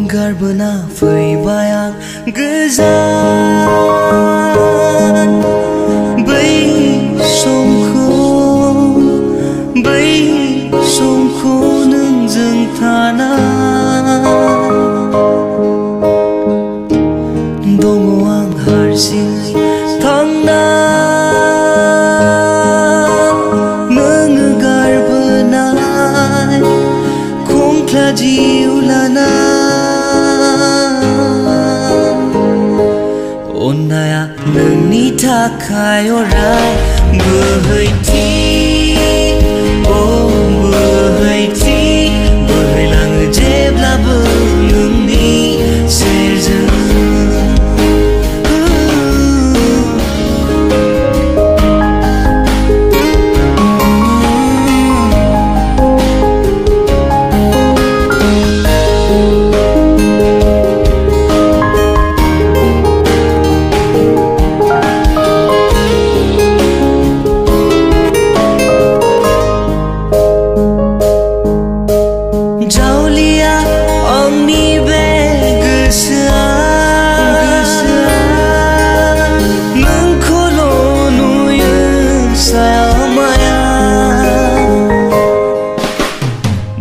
गारबोना फैबाय आं गोजान बै समखौ नोंजों थाना दङ आं हारसिङै थांना नोङो गारबोनाय खंख्ला जिउ लाना अन्नाया नोंनि थाखाय अराय बोहैथि बोहैथि बोहैलाङो जेब्लाबो नोंनि सेरजों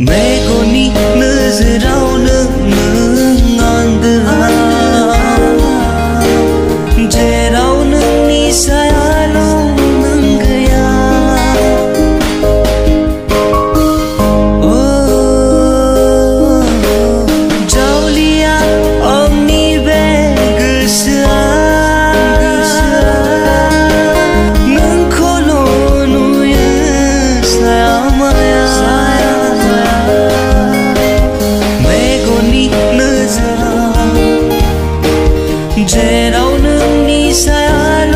मेगननि नोजोरावनो नों आन्दोहा जेराव नोंनि सायाल' नों गैया जावलिया आंनि बे गोसोआ नोंखौल' नुयो साया माया जेराव नोंनि सायाल'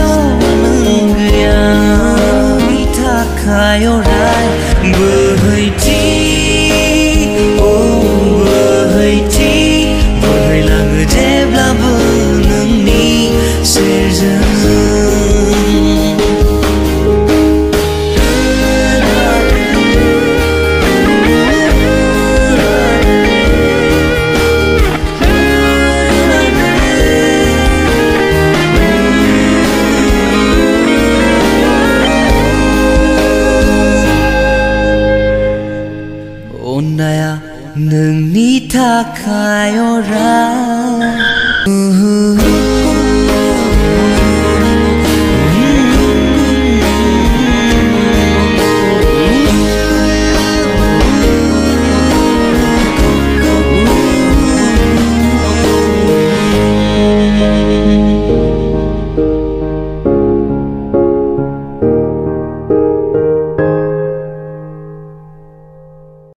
नों गैया नोंनि थाखाय अराय बोहैथि बोहैथि बोहैलाङो जेब्लाबो नोंनि सेरजों अन्नाया नोंनि थाखाय अराय